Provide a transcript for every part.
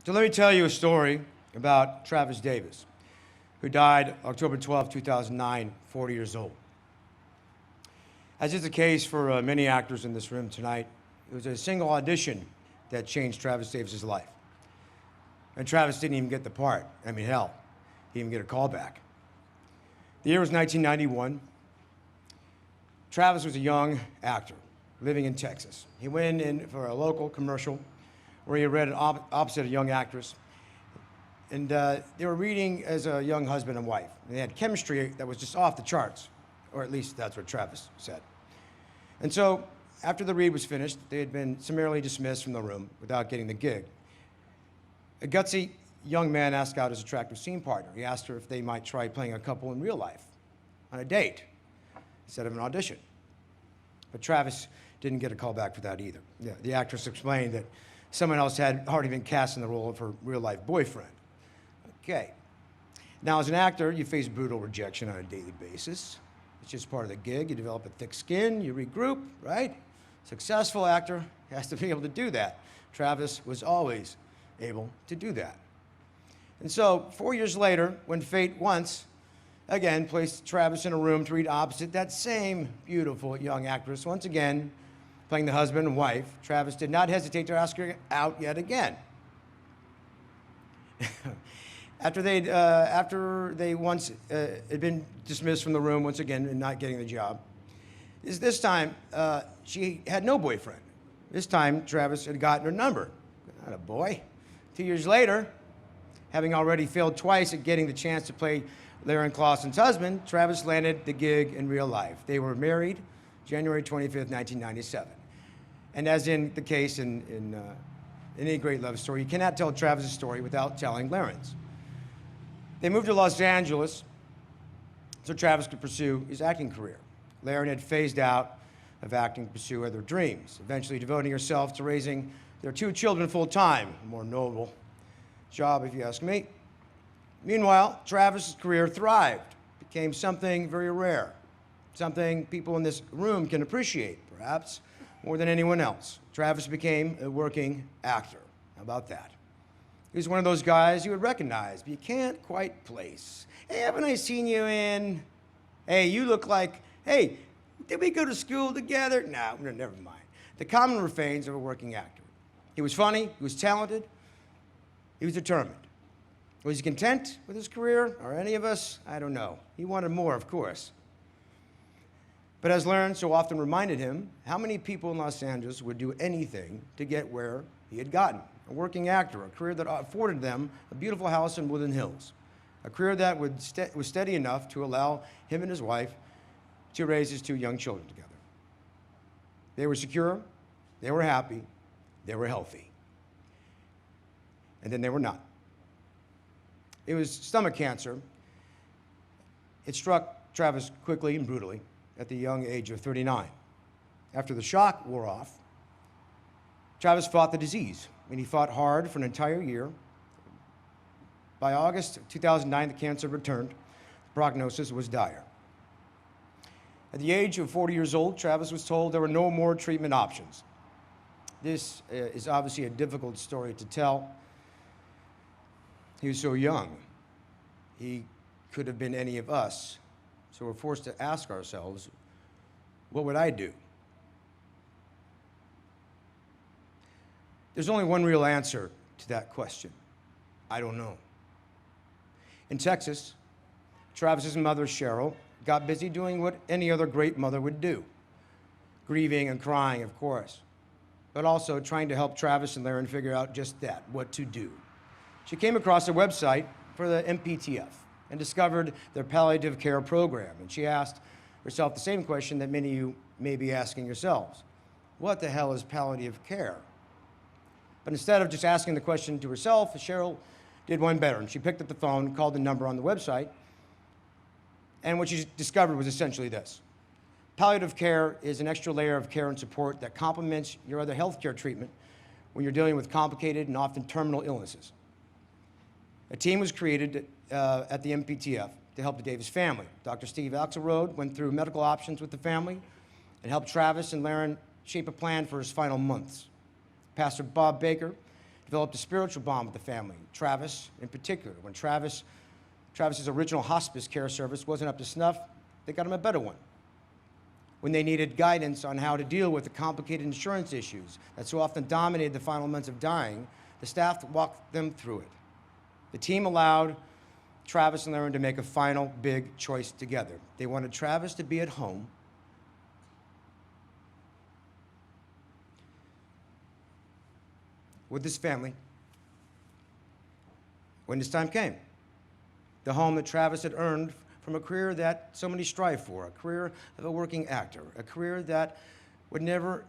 So let me tell you a story about Travis Davis, who died October 12, 2009, 40 years old. As is the case for many actors in this room tonight, it was a single audition that changed Travis Davis's life. And Travis didn't even get the part. I mean, hell, he didn't even get a call back. The year was 1991. Travis was a young actor living in Texas. He went in for a local commercial where he read opposite a young actress. And they were reading as a young husband and wife. They had chemistry that was just off the charts, or at least that's what Travis said. And so after the read was finished, they had been summarily dismissed from the room without getting the gig. A gutsy young man asked out his attractive scene partner. He asked her if they might try playing a couple in real life on a date instead of an audition. But Travis didn't get a call back for that either. Yeah, the actress explained that someone else had already been cast in the role of her real-life boyfriend. Okay. Now, as an actor, you face brutal rejection on a daily basis. It's just part of the gig. You develop a thick skin, you regroup, right? Successful actor has to be able to do that. Travis was always able to do that. And so, 4 years later, when fate once again placed Travis in a room to read opposite that same beautiful young actress, once again playing the husband and wife, Travis did not hesitate to ask her out yet again. After they once had been dismissed from the room once again and not getting the job, this time she had no boyfriend. This time Travis had gotten her number. Not a boy. 2 years later, having already failed twice at getting the chance to play Laren Clausen's husband, Travis landed the gig in real life. They were married January 25th, 1997. And as in the case in any great love story, you cannot tell Travis's story without telling Laren's. They moved to Los Angeles so Travis could pursue his acting career. Laren had phased out of acting to pursue other dreams, eventually devoting herself to raising their 2 children full-time, a more noble job, if you ask me. Meanwhile, Travis's career thrived, became something very rare, something people in this room can appreciate, perhaps more than anyone else. Travis became a working actor. How about that? He was one of those guys you would recognize, but you can't quite place. Hey, haven't I seen you in? Hey, you look like, hey, did we go to school together? No, never mind. The common refrains of a working actor. He was funny, he was talented, he was determined. Was he content with his career, or any of us? I don't know. He wanted more, of course. But as Laren so often reminded him, how many people in Los Angeles would do anything to get where he had gotten? A working actor, a career that afforded them a beautiful house in Woodland Hills, a career that was steady enough to allow him and his wife to raise his 2 young children together. They were secure, they were happy, they were healthy. And then they were not. It was stomach cancer. It struck Travis quickly and brutally at the young age of 39. After the shock wore off, Travis fought the disease, and he fought hard for an entire year. By August of 2009, the cancer returned. The prognosis was dire. At the age of 40 years old, Travis was told there were no more treatment options. This is obviously a difficult story to tell. He was so young. He could have been any of us. So we're forced to ask ourselves, what would I do? There's only one real answer to that question. I don't know. In Texas, Travis's mother, Cheryl, got busy doing what any other great mother would do. Grieving and crying, of course, but also trying to help Travis and Laren figure out just that, what to do. She came across a website for the MPTF and discovered their palliative care program. And she asked herself the same question that many of you may be asking yourselves. What the hell is palliative care? But instead of just asking the question to herself, Cheryl did one better. And she picked up the phone, called the number on the website, and what she discovered was essentially this. Palliative care is an extra layer of care and support that complements your other healthcare treatment when you're dealing with complicated and often terminal illnesses. A team was created at the MPTF to help the Davis family. Dr. Steve Axelrod went through medical options with the family and helped Travis and Laren shape a plan for his final months. Pastor Bob Baker developed a spiritual bond with the family. Travis, in particular, when Travis's original hospice care service wasn't up to snuff, they got him a better one. When they needed guidance on how to deal with the complicated insurance issues that so often dominated the final months of dying, the staff walked them through it. The team allowed Travis and Lauren to make a final big choice together. They wanted Travis to be at home with his family when his time came. The home that Travis had earned from a career that so many strive for, a career of a working actor, a career that would never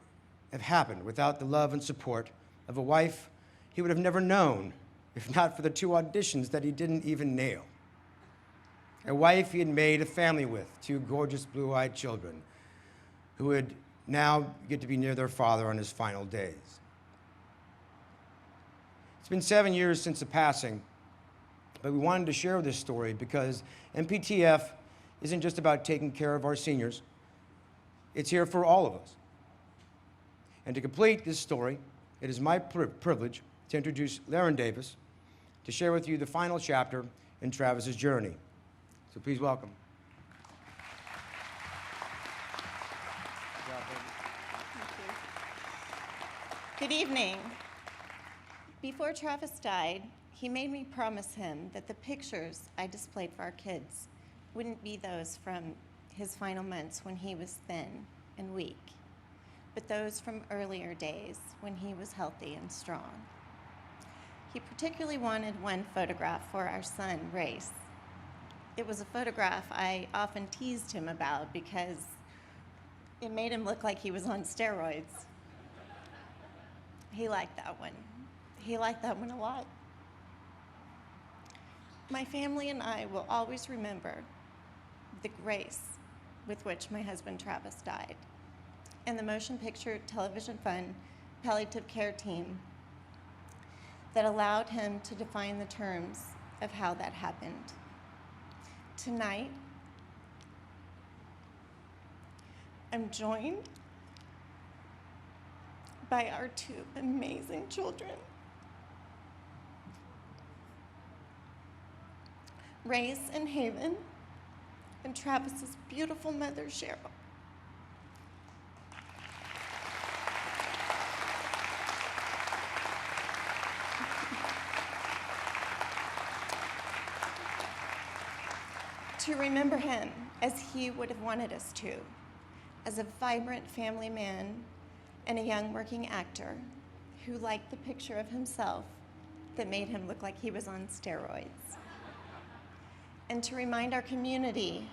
have happened without the love and support of a wife he would have never known if not for the 2 auditions that he didn't even nail. A wife he had made a family with, 2 gorgeous blue-eyed children who would now get to be near their father on his final days. It's been 7 years since the passing, but we wanted to share this story because MPTF isn't just about taking care of our seniors. It's here for all of us. And to complete this story, it is my privilege to introduce Lauren Davis to share with you the final chapter in Travis's journey. So please welcome. Good evening. Before Travis died, he made me promise him that the pictures I displayed for our kids wouldn't be those from his final months when he was thin and weak, but those from earlier days when he was healthy and strong. He particularly wanted one photograph for our son, Race. It was a photograph I often teased him about because it made him look like he was on steroids. He liked that one. He liked that one a lot. My family and I will always remember the grace with which my husband Travis died, and the Motion Picture Television Fund palliative care team that allowed him to define the terms of how that happened. Tonight, I'm joined by our 2 amazing children, Race and Haven, and Travis's beautiful mother, Cheryl. To remember him as he would have wanted us to, as a vibrant family man and a young working actor who liked the picture of himself that made him look like he was on steroids. And to remind our community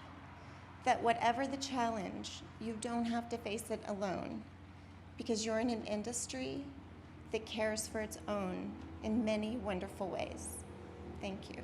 that whatever the challenge, you don't have to face it alone, because you're in an industry that cares for its own in many wonderful ways. Thank you.